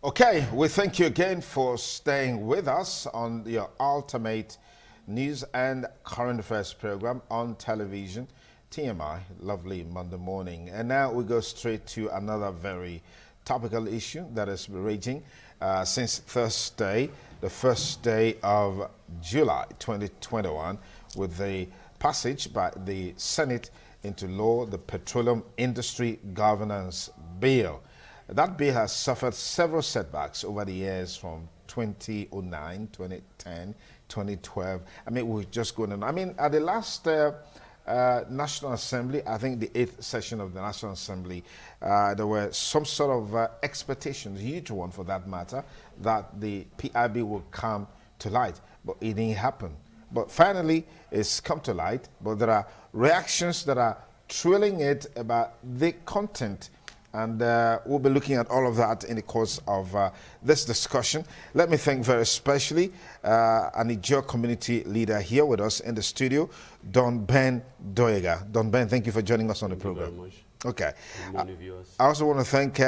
Okay, we thank you again for staying with us on your ultimate news and current affairs program on television, TMI, lovely Monday morning. And now we go straight to another very topical issue that has been raging since Thursday, the first day of July 2021, with the passage by the Senate into law, the Petroleum Industry Governance Bill. That bill has suffered several setbacks over the years from 2009, 2010, 2012. I mean, we're just going on. I mean, at the last National Assembly, I think the 8th session of the National Assembly, there were some sort of expectations, huge one for that matter, that the PIB will come to light, but it didn't happen. But finally, it's come to light, but there are reactions that are trailing it about the content. And we'll be looking at all of that in the course of this discussion. Let me thank very especially an Ijaw community leader here with us in the studio, Don Ben Doyega. Don Ben, thank you for joining us on the program. Thank you very much. Okay. Good morning, viewers. I also want to thank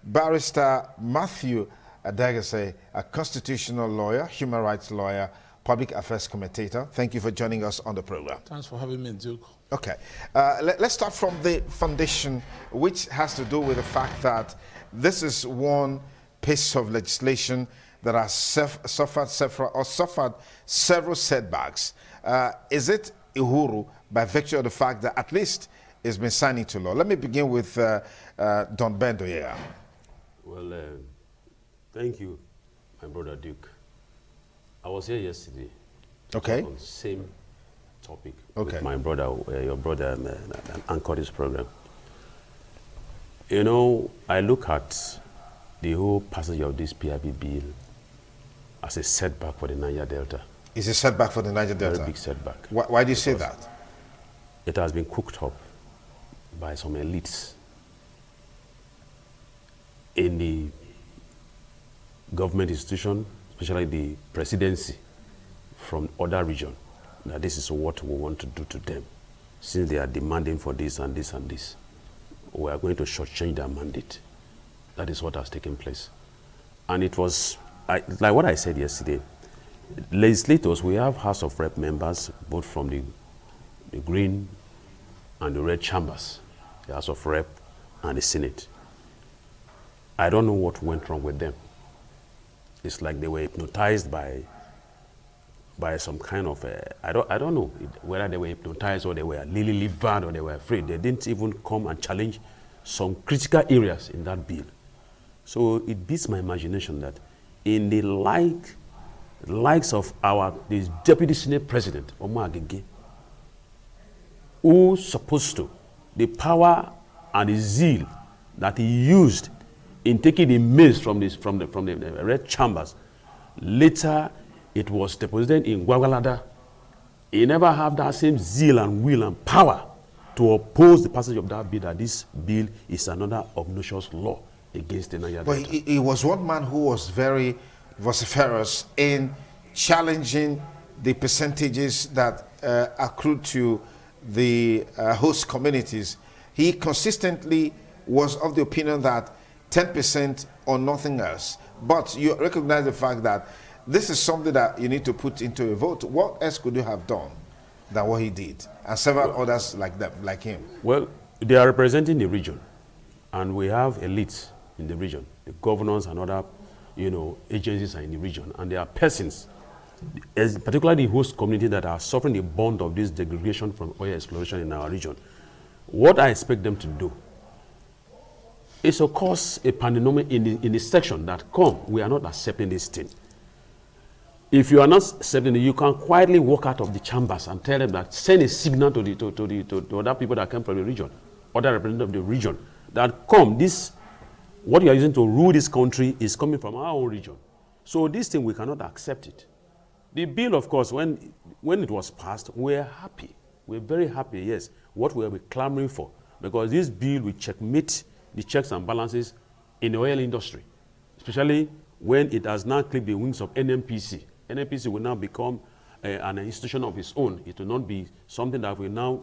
Barrister Matthew Adagase, a constitutional lawyer, human rights lawyer, public affairs commentator. Thank you for joining us on the program. Thanks for having me, Duke. Okay, let's start from the foundation, which has to do with the fact that this is one piece of legislation that has suffered several setbacks. Is it Uhuru by virtue of the fact that at least it's been signed into law? Let me begin with Don Ben Doyega. Well, thank you, my brother Duke. I was here yesterday. Okay. On the same topic okay. with my brother, your brother, anchored this program. You know, I look at the whole passage of this PIB bill as a setback for the Niger Delta. It's a setback for the Niger Delta? Very big setback. Why do you say that? It has been cooked up by some elites in the government institution, especially the presidency from other regions. That this is what we want to do to them, since they are demanding for this and this and this. We are going to shortchange their mandate. That is what has taken place. And it was, like what I said yesterday, legislators, we have House of Rep members, both from the Green and the Red chambers, the House of Rep and the Senate. I don't know what went wrong with them. It's like they were hypnotized by some kind of, I don't know whether they were hypnotized or they were lily-livered or they were afraid. They didn't even come and challenge some critical areas in that bill. So it beats my imagination that in the likes of the Deputy Senate President, Omar Agege, who's supposed to, the power and the zeal that he used in taking the maize from the red chambers, later it was deposited in Gwagwalada. He never had that same zeal and will and power to oppose the passage of that bill, that this bill is another obnoxious law against the Niger Delta. But he was one man who was very vociferous in challenging the percentages that accrued to the host communities. He consistently was of the opinion that 10% or nothing else. But you recognize the fact that this is something that you need to put into a vote. What else could you have done than what he did? And several others like him. Well, they are representing the region. And we have elites in the region. The governors and other, agencies are in the region. And there are persons, particularly the host community, that are suffering the bond of this degradation from oil exploration in our region. What I expect them to do is, of course, a pandemonium in the section that, we are not accepting this thing. If you are not accepting it, you can quietly walk out of the chambers and tell them that, send a signal to other people that come from the region, other representatives of the region, that what you are using to rule this country is coming from our own region. So this thing, we cannot accept it. The bill, of course, when it was passed, we were happy. We were very happy, yes, what we were clamoring for, because this bill will checkmate the checks and balances in the oil industry, especially when it has now clipped the wings of NNPC. NNPC will now become an institution of its own. It will not be something that will now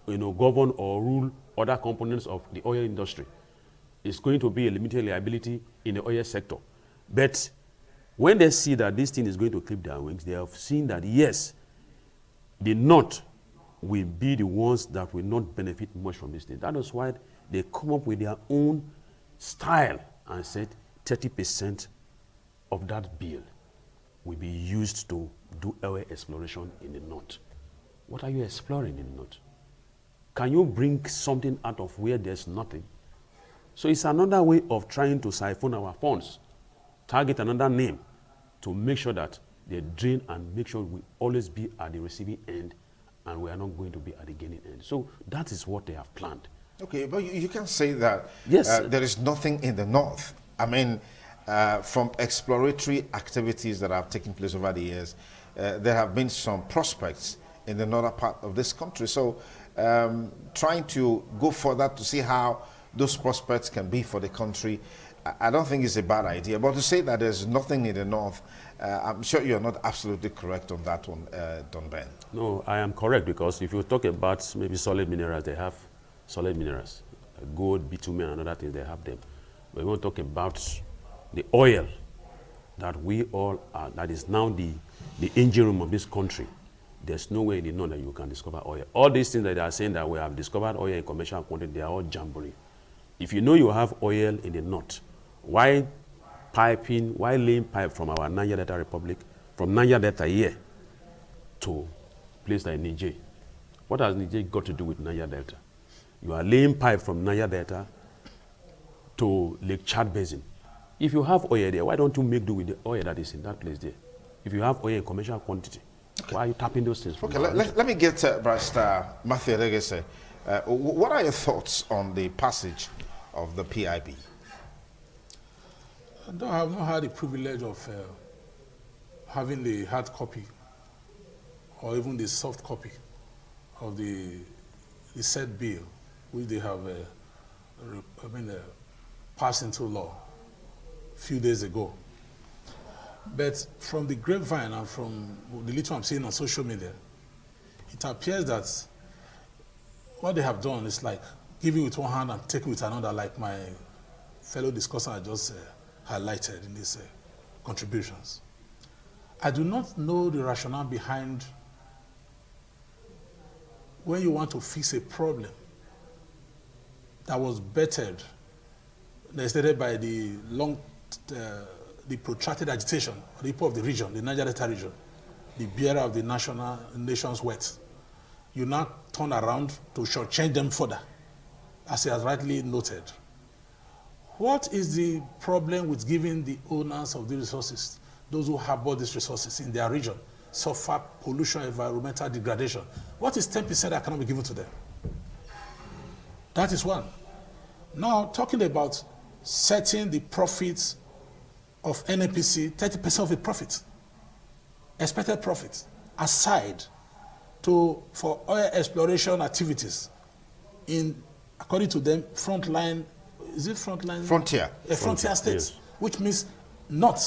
govern or rule other components of the oil industry. It's going to be a limited liability in the oil sector. But when they see that this thing is going to clip their wings, they have seen that, yes, the North will be the ones that will not benefit much from this thing. That is why they come up with their own style and said 30% of that bill will be used to do oil exploration in the North. What are you exploring in the North? Can you bring something out of where there's nothing? So it's another way of trying to siphon our funds, target another name to make sure that they drain and make sure we always be at the receiving end and we are not going to be at the gaining end. So that is what they have planned. Okay, but you can say that yes, there is nothing in the North. I mean, from exploratory activities that have taken place over the years, there have been some prospects in the northern part of this country. So trying to go further to see how those prospects can be for the country, I don't think it's a bad idea. But to say that there's nothing in the North, I'm sure you're not absolutely correct on that one, Don Ben. No, I am correct, because if you talk about maybe solid minerals, they have solid minerals. Gold, bitumen, and other things, they have them. But we want to talk about the oil that we all are, that is now the engine room of this country. There's no way in the North that you can discover oil. All these things that they are saying that we have discovered oil in commercial quantity, they are all jamboree. If you know you have oil in the North, why laying pipe from our Niger Delta Republic, from Niger Delta here to place like Niger? What has Niger got to do with Niger Delta? You are laying pipe from Niger Delta to Lake Chad Basin. If you have oil there, why don't you make do with the oil that is in that place there? If you have oil in commercial quantity, okay, why are you tapping those things? Okay, let me get Barrister Matthew Regese. What are your thoughts on the passage of the PIB? I have not had the privilege of having the hard copy or even the soft copy of the said bill, which they have passed into law a few days ago. But from the grapevine and from the little I'm seeing on social media, it appears that what they have done is like giving with one hand and taking with another, like my fellow discussant had just highlighted in these contributions. I do not know the rationale behind when you want to fix a problem that was bettered, stated by the protracted agitation of the people of the region, the Niger Delta region, the bearer of the nation's wealth. You now turn around to shortchange them further, as he has rightly noted. What is the problem with giving the owners of the resources, those who harbor these resources in their region, suffer pollution, environmental degradation? What is 10% that cannot be given to them? That is one. Now, talking about setting the profits of NNPC, 30% of the profit, expected profit, aside for oil exploration activities in, according to them, frontline, is it frontline? Frontier. Frontier states, yes. Which means not.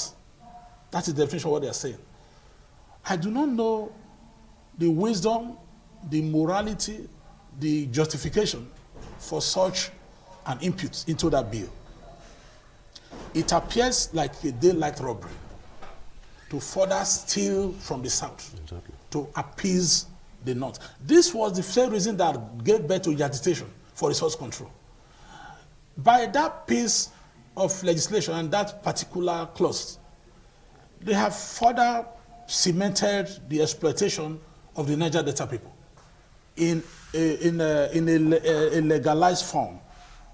That is the definition of what they are saying. I do not know the wisdom, the morality, the justification for such an input into that bill. It appears like a daylight robbery to further steal from the South, exactly, to appease the North. This was the same reason that gave birth to the agitation for resource control. By that piece of legislation and that particular clause, they have further cemented the exploitation of the Niger Delta people in a legalized form.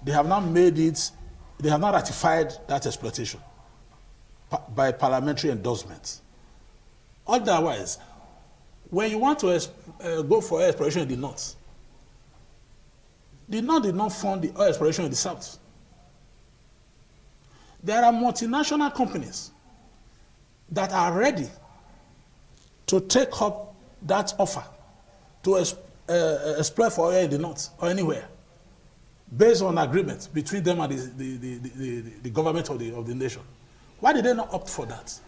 They have now made it, they have now ratified that exploitation by parliamentary endorsement. Otherwise, when you want to go for oil exploration in the North did not fund the oil exploration in the South. There are multinational companies that are ready to take up that offer to exploit for oil in the North or anywhere, based on agreement between them and the government of the nation. Why did they not opt for that?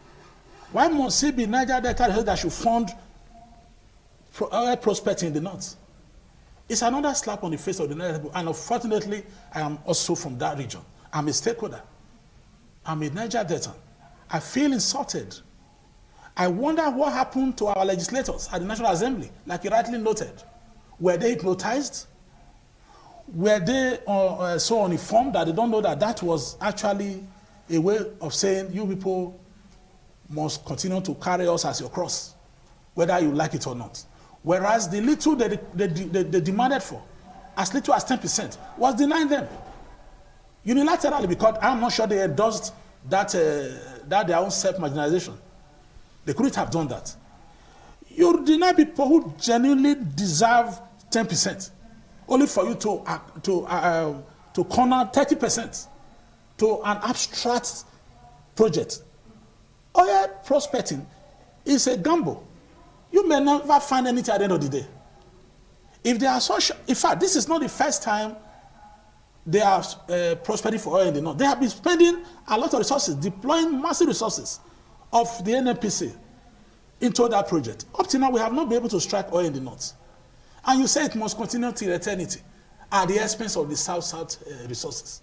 Why must it be Niger Delta that should fund oil prospecting in the North? It's another slap on the face of the Niger people. And unfortunately, I am also from that region. I'm a stakeholder. I'm a Niger Delta. I feel insulted. I wonder what happened to our legislators at the National Assembly, like you rightly noted. Were they hypnotized? Were they so uninformed that they don't know that that was actually a way of saying you people must continue to carry us as your cross, whether you like it or not? Whereas the little they demanded for, as little as 10%, was denied them unilaterally, because I'm not sure they endorsed that their own self-marginalization. They couldn't have done that. You deny people who genuinely deserve 10%, only for you to corner 30% to an abstract project. Oil prospecting is a gamble. You may never find anything at the end of the day. If they are social, in fact, this is not the first time they are prospecting for oil in the north. They have been spending a lot of resources, deploying massive resources of the NNPC into that project. Up to now, we have not been able to strike oil in the north. And you say it must continue till eternity at the expense of the south-south resources.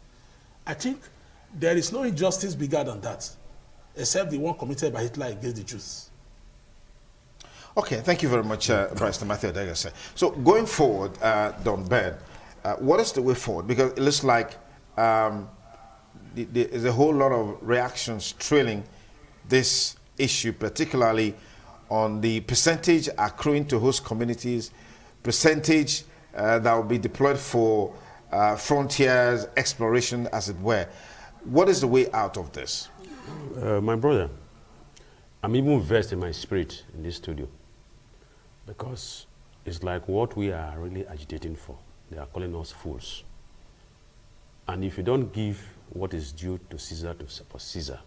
I think there is no injustice bigger than that, except the one committed by Hitler against the Jews. Okay, thank you very much, Barrister Matthew Adegase. So going forward, Don Ben, what is the way forward? Because it looks like there's a whole lot of reactions trailing this issue, particularly on the percentage accruing to host communities, percentage that will be deployed for frontiers, exploration, as it were. What is the way out of this? My brother, I'm even versed in my spirit in this studio, because it's like what we are really agitating for. They are calling us fools. And if you don't give what is due to Caesar for Caesar,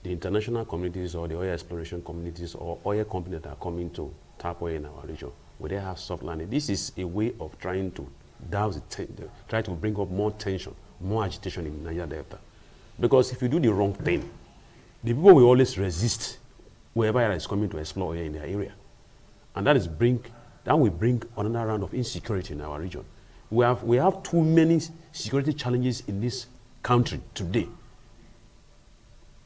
the international communities or the oil exploration communities or oil companies that are coming to tap oil in our region, will they have soft landing? This is a way of trying to douse try to bring up more tension, more agitation in the Niger Delta. Because if you do the wrong thing, the people will always resist whoever is coming to explore oil in their area. And that will bring another round of insecurity in our region. We have too many security challenges in this country today,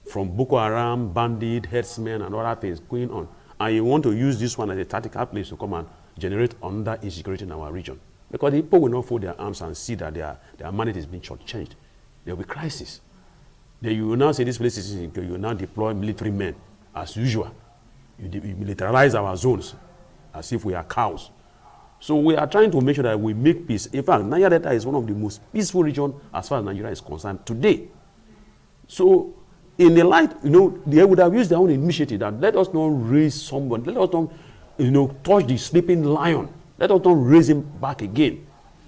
from Boko Haram, bandit, herdsmen, and other things going on. And you want to use this one as a tactical place to come and generate another insecurity in our region. Because the people will not fold their arms and see that their mandate is being shortchanged. There will be crisis. Then you will now say this place is insecure. You will now deploy military men as usual. You militarize our zones as if we are cows. So we are trying to make sure that we make peace. In fact, Niger Delta is one of the most peaceful regions as far as Nigeria is concerned today. So in the light, they would have used their own initiative that let us not raise someone, let us not, touch the sleeping lion. Let us not raise him back again.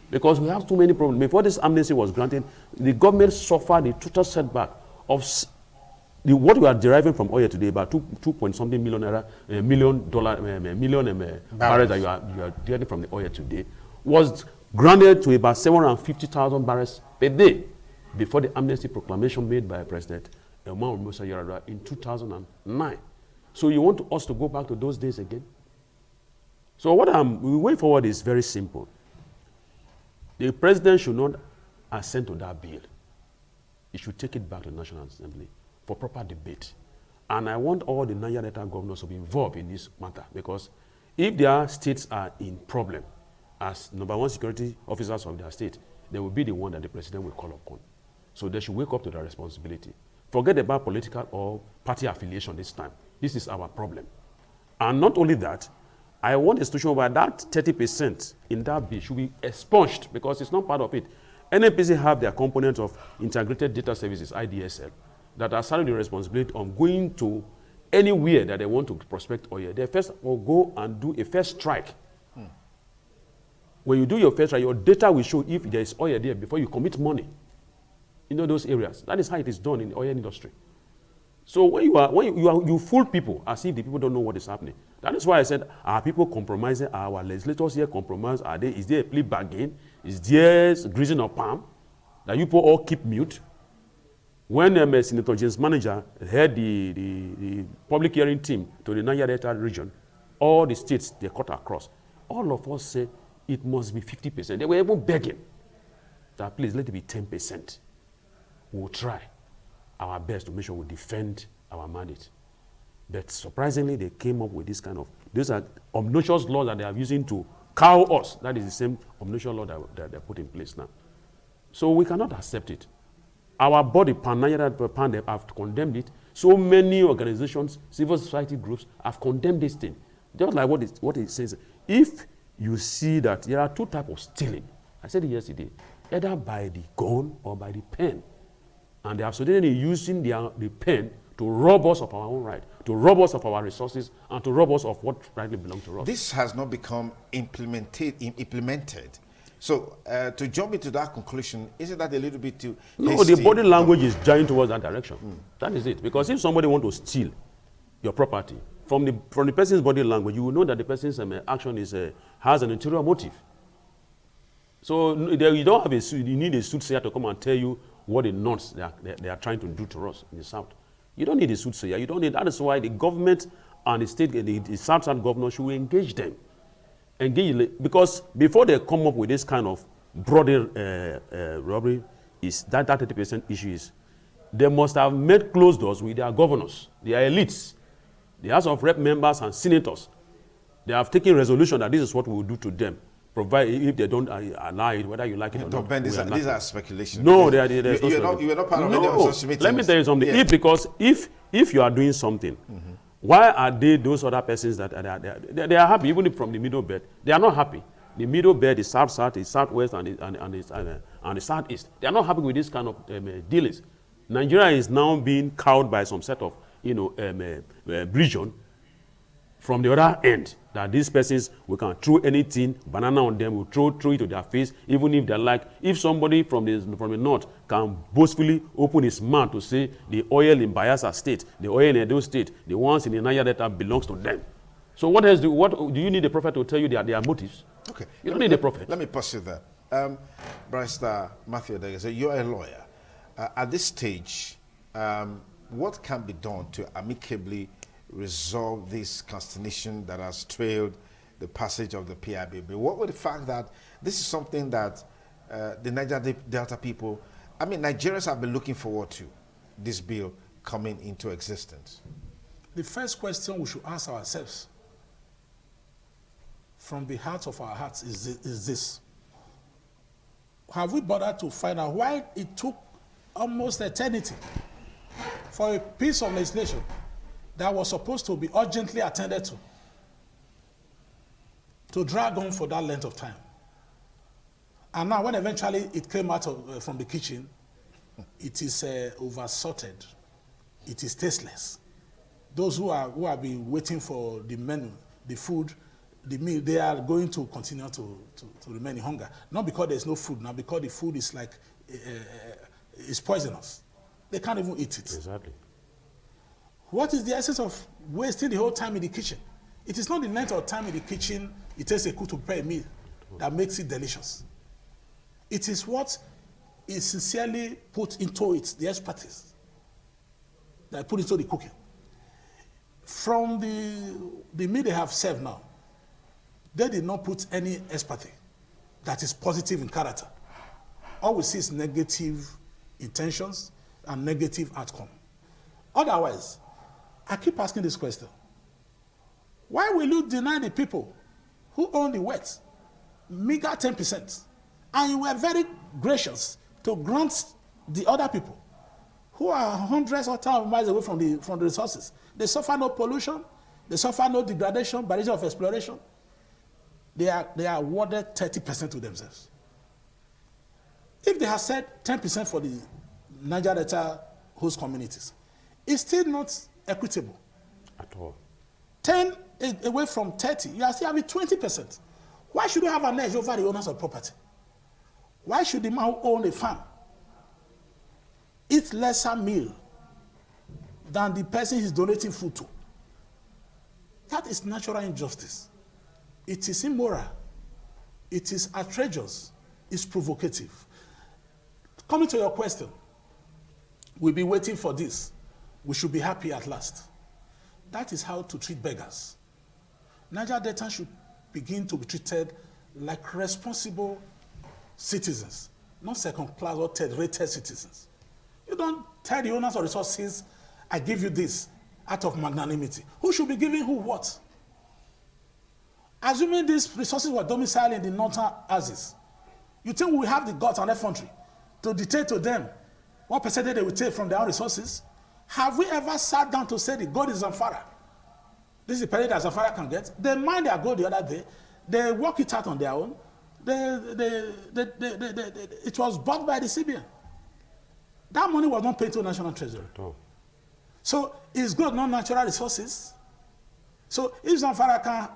Because we have too many problems. Before this amnesty was granted, the government suffered a total setback of what we are deriving from oil today, about 2.something million barrels that you are getting from the oil today, was granted to about 750,000 barrels per day before the amnesty proclamation made by President Umar Musa Yar'Adua in 2009. So you want us to go back to those days again? So the way forward is very simple. The president should not assent to that bill. He should take it back to the National Assembly for proper debate. And I want all the Niger Delta governors to be involved in this matter, because if their states are in problem, as #1 security officers of their state, they will be the one that the president will call upon. So they should wake up to their responsibility. Forget about political or party affiliation this time. This is our problem. And not only that, I want a institution where that 30% in that bill should be expunged, because it's not part of it. NNPC have their component of integrated data services, IDSL, that are starting the responsibility of going to anywhere that they want to prospect oil. They first will go and do a first strike. When you do your first strike, your data will show if there is oil there before you commit money in those areas. That is how it is done in the oil industry. So when you fool people as if the people don't know what is happening. That is why I said, are people compromising? Are our legislators here compromised? Is there a plea bargain? Is there greasing of palm? That you people all keep mute? When Senator James Manager head the public hearing team to the Niger Delta region, all the states they cut across, all of us said it must be 50%. They were even begging that please let it be 10%. We'll try. our best to make sure we defend our mandate. But surprisingly, they came up with this kind of, these are obnoxious laws that they are using to cow us. That is the same obnoxious law that they put in place now. So we cannot accept it. Our body, Pan, have condemned it. So many organizations, civil society groups have condemned this thing. Just like what it says. If you see that there are two types of stealing, I said it yesterday, either by the gun or by the pen. And they have suddenly using the pen to rob us of our own right, to rob us of our resources, and to rob us of what rightly belongs to us. This has not become implemented. So to jump into that conclusion, isn't that a little bit too hasty? No, the body language is giant towards that direction. That is it. Because if somebody wants to steal your property, from the person's body language, you will know that the person's action has an ulterior motive. So you don't have you need a soothsayer to come and tell you what the nuts they are trying to do to us in the South. You don't need a soothsayer. You don't need. That is why the government and the state, the South governor should engage them. Because before they come up with this kind of broader robbery, is that 30% issue is they must have made closed doors with their governors, their elites, the House of Rep members and senators. They have taken resolution that this is what we will do to them, provided if they don't allow it, whether you like it or not. Ben, these are speculations. No, you are not part of any of such meetings. Let me tell you something. Yeah. Because if you are doing something, why are those other persons that they are happy, even from the middle belt? They are not happy. The middle belt, the south, the southwest, and the southeast. They are not happy with this kind of dealings. Nigeria is now being cowed by some set of region from the other end, that these persons, we can throw anything, banana on them, we throw it to their face, even if they like. If somebody from the north can boastfully open his mouth to say the oil in Bayelsa State, the oil in Edo State, the ones in the Niger Delta belongs to them. So what else do you need a prophet to tell you their motives? Okay. You don't need a prophet. Let me pursue that. Barrister Matthew Odege, so you're a lawyer. At this stage, what can be done to amicably resolve this consternation that has trailed the passage of the PIB? What with the fact that this is something that the Niger Delta people, Nigerians have been looking forward to, this bill coming into existence? The first question we should ask ourselves from the heart of our hearts is this. Have we bothered to find out why it took almost eternity for a piece of legislation that was supposed to be urgently attended to drag on for that length of time? And now when eventually it came out from the kitchen, it is over-salted. It is tasteless. Those who have been waiting for the menu, the food, the meal, they are going to continue to remain in hunger. Not because there's no food, now because the food is like, it's poisonous. They can't even eat it. Exactly. What is the essence of wasting the whole time in the kitchen? It is not the length of time in the kitchen it takes a cook to prepare a meal that makes it delicious. It is what is sincerely put into it, the expertise that put into the cooking. From the meal they have served now, they did not put any expertise that is positive in character. All we see is negative intentions and negative outcome. Otherwise, I keep asking this question. Why will you deny the people who own the wealth meager 10%? And you were very gracious to grant the other people who are hundreds or thousands of miles away from the resources. They suffer no pollution, they suffer no degradation by reason of exploration. They are awarded 30% to themselves. If they have said 10% for the Niger Delta host communities, it's still not equitable. At all. 10 away from 30, you are still having 20%. Why should you have an edge over the owners of property? Why should the man who owns a farm eat lesser meal than the person he's donating food to? That is natural injustice. It is immoral. It is outrageous. It's provocative. Coming to your question, we'll be waiting for this. We should be happy at last. That is how to treat beggars. Niger Delta should begin to be treated like responsible citizens, not second-class or third-rated citizens. You don't tell the owners of resources, I give you this out of magnanimity. Who should be giving who what? Assuming these resources were domiciled in the northern axis, you think we have the guts and effrontery to dictate to them what percentage they will take from their own resources? Have we ever sat down to say the gold is Zamfara? This is the percentage that Zamfara can get. They mined their gold the other day. They work it out on their own. It was bought by the CBN. That money was not paid to the National Treasury. Oh. So is gold not natural resources? So if Zamfara can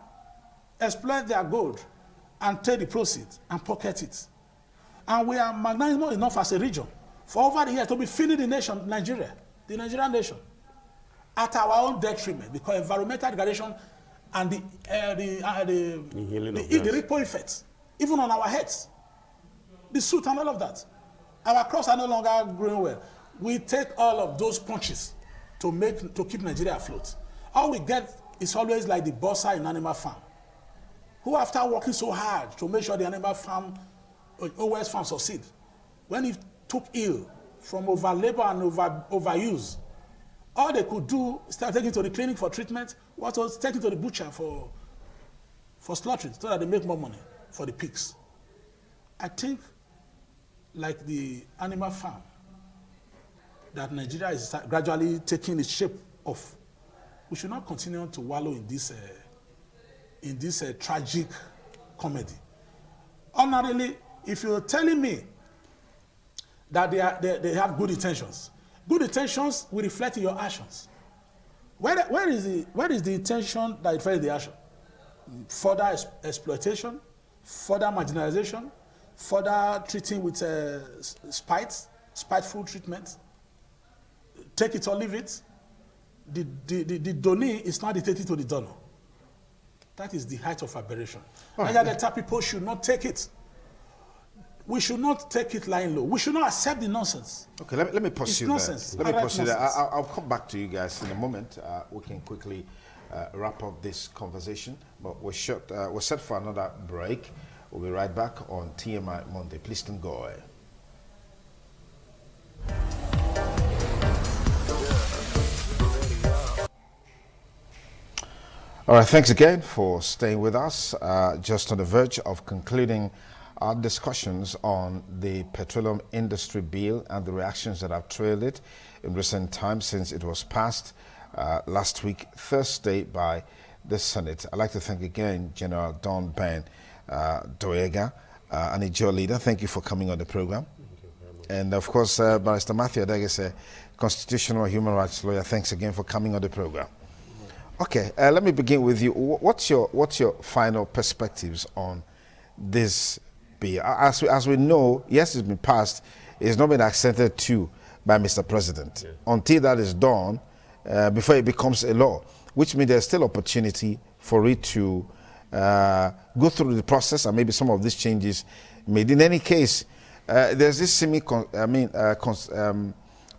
exploit their gold and take the proceeds and pocket it, and we are magnanimous enough as a region for over the years to be feeding the nation, Nigeria, the Nigerian nation, at our own detriment, because environmental degradation and the ripple effects, even on our heads, the soot and all of that. Our crops are no longer growing well. We take all of those punches to keep Nigeria afloat. All we get is always like the bossa in animal farm, who after working so hard to make sure the animal farm, OS farm succeed, when he took ill from over labor and overuse, all they could do instead of taking to the clinic for treatment was taking to the butcher for slaughtering so that they make more money for the pigs. I think, like the animal farm that Nigeria is gradually taking its shape of, we should not continue to wallow in this tragic comedy. Ordinarily, if you're telling me that they have good intentions will reflect in your actions. Where is the intention that reflects the action? Further exploitation, further marginalization, further treating with spiteful treatment. Take it or leave it. The donee is not dictated to the donor. That is the height of aberration. Niger Delta people should not take it. We should not take it lying low. We should not accept the nonsense. Okay, let me pursue that. Let me pursue that. I'll come back to you guys in a moment. We can quickly wrap up this conversation, but we're set for another break. We'll be right back on TMI Monday. Please don't go away. All right, thanks again for staying with us. Just on the verge of concluding our discussions on the petroleum industry bill and the reactions that have trailed it in recent times since it was passed last week, Thursday, by the Senate. I'd like to thank again General Don Ben Doega, an Ijaw leader. Thank you for coming on the program. And of course, Barrister Matthew Adegese, constitutional human rights lawyer. Thanks again for coming on the program. Okay, let me begin with you. What's your final perspectives on this bill? As we know, yes, it's been passed. It's not been accepted to by Mr. President. Yeah. Until that is done, before it becomes a law, which means there's still opportunity for it to go through the process and maybe some of these changes made. In any case, there's this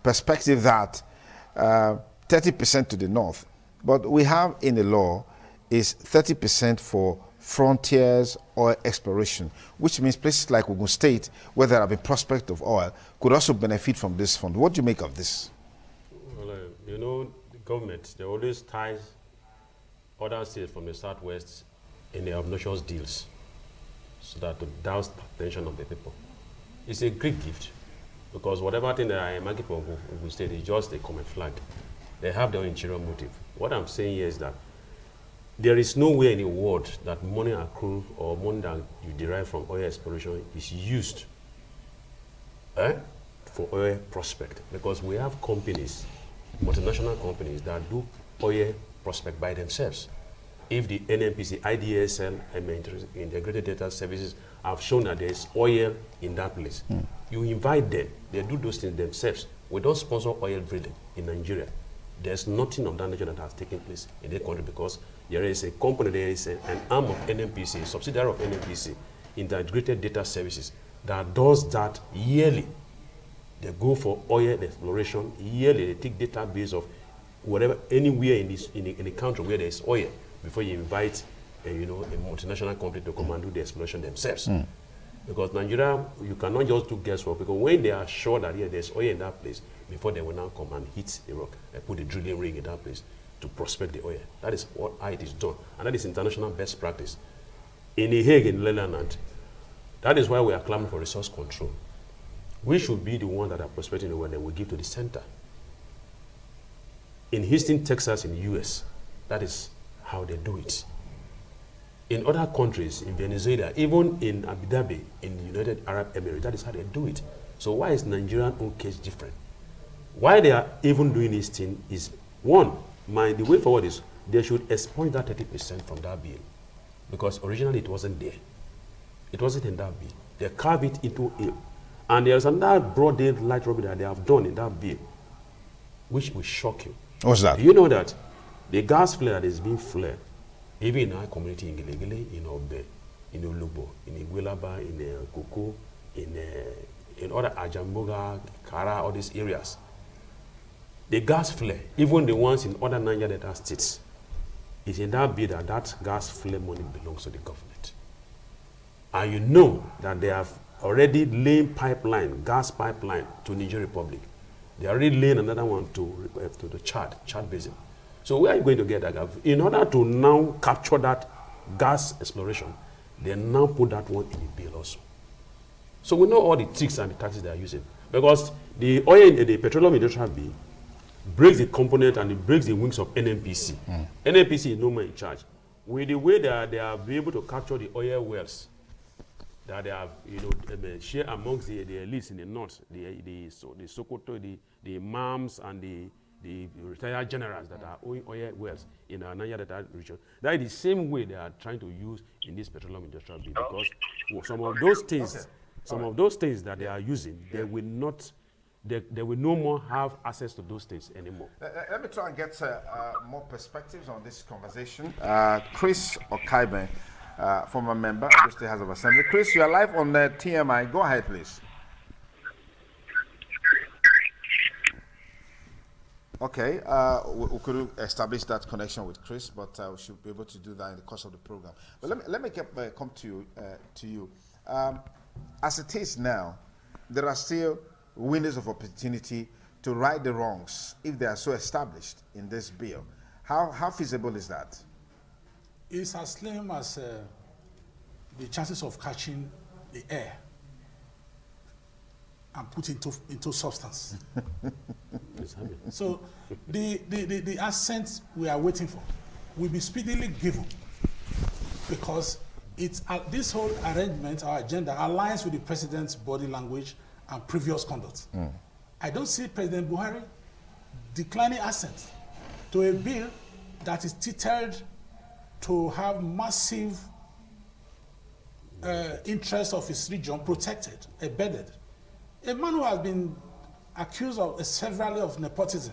perspective that 30% to the north. But we have in the law is 30% for frontiers oil exploration, which means places like Ogun State, where there have been prospect of oil, could also benefit from this fund. What do you make of this? Well, you know, the government, they always ties other states from the southwest in their obnoxious deals so that to douse the attention of the people. It's a great gift because whatever thing that I am making for Ogun State is just a common flag. They have their interior motive. What I'm saying here is that there is nowhere in the world that money accrued or money that you derive from oil exploration is used for oil prospect, because we have companies, multinational companies that do oil prospect by themselves. If the NNPC, IDSL, and Integrated Data Services have shown that there is oil in that place, you invite them, they do those things themselves. We don't sponsor oil drilling in Nigeria. There's nothing of that nature that has taken place in the country because there is a company, there is an arm of NNPC, a subsidiary of NNPC, Integrated Data Services, that does that yearly. They go for oil exploration yearly. They take database of whatever, anywhere in the country where there is oil before you invite a multinational company to come and do the exploration themselves. Because Nigeria, you cannot just do guesswork, because when they are sure that there's oil in that place, before they will now come and hit the rock and put a drilling rig in that place to prospect the oil. That is how it is done. And that is international best practice. In The Hague, in Netherlands, that is why we are clamoring for resource control. We should be the ones that are prospecting the oil that we give to the center. In Houston, Texas, in the US, that is how they do it. In other countries, in Venezuela, even in Abu Dhabi, in the United Arab Emirates, that is how they do it. So why is Nigerian own case different? Why they are even doing this thing is, one, the way forward is they should expunge that 30% from that bill. Because originally it wasn't there. It wasn't in that bill. They carved it into it. And there's another broad daylight robbery that they have done in that bill, which will shock you. What's that? Do you know that the gas flare that is being flared, even in our community in Gilegile, in Obe, in Olubo, in Iguelaba, in Koko, in other Ajamboga, Kara, all these areas, the gas flare, even the ones in other Niger Delta states, is in that bill that gas flare money belongs to the government. And you know that they have already laid pipeline, gas pipeline to Niger Republic. They are already laying another one to the Chad Basin. So where are you going to get that gas? In order to now capture that gas exploration, they now put that one in the bill also. So we know all the tricks and the tactics they are using. Because the oil, the petroleum industrial bill breaks the component and it breaks the wings of NNPC. NNPC is no more in charge. With the way that they are able to capture the oil wells, that they have, share amongst the elites in the north, the Sokoto, the imams and the retired generals that are owning oil wells in our Niger Delta region. That is the same way they are trying to use in this petroleum industrial bill, because some of those things, of those things that they are using, they will not, they will no more have access to those things anymore. Let me try and get more perspectives on this conversation. Chris Okaibe, former member of the State House of Assembly. Chris, you are live on TMI. Go ahead, please. Okay, we could establish that connection with Chris, but we should be able to do that in the course of the program. But let me come to you. As it is now, there are still windows of opportunity to right the wrongs if they are so established in this bill. How feasible is that? It's as slim as the chances of catching the air and put into substance. So the assent we are waiting for will be speedily given, because it's this whole arrangement, our agenda, aligns with the president's body language and previous conduct. I don't see President Buhari declining assent to a bill that is tethered to have massive interests of his region protected, embedded. A man who has been accused of severally of nepotism,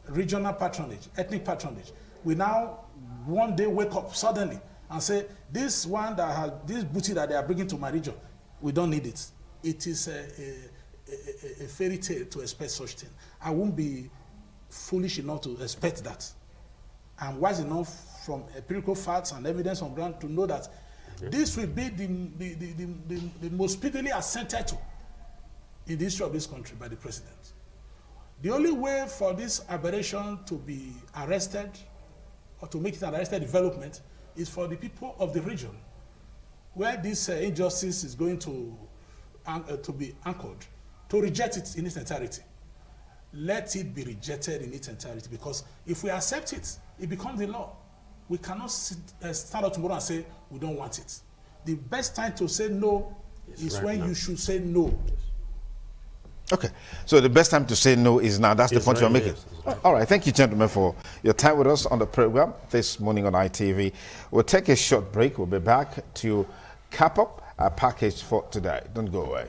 regional patronage, ethnic patronage, we now one day wake up suddenly and say, this one that has this booty that they are bringing to my region, we don't need it. It is a fairy tale to expect such thing. I won't be foolish enough to expect that. I'm wise enough from empirical facts and evidence on ground to know that this will be the most speedily assented to in the history of this country by the president. The only way for this aberration to be arrested or to make it an arrested development is for the people of the region where this injustice is going to be anchored, to reject it in its entirety. Let it be rejected in its entirety, because if we accept it, it becomes the law. We cannot stand up tomorrow and say we don't want it. The best time to say no is right when now. You should say no. Okay, so the best time to say no is now. That's the point you're making. Right. All right, thank you, gentlemen, for your time with us on the program this morning on ITV. We'll take a short break. We'll be back to cap up our package for today. Don't go away.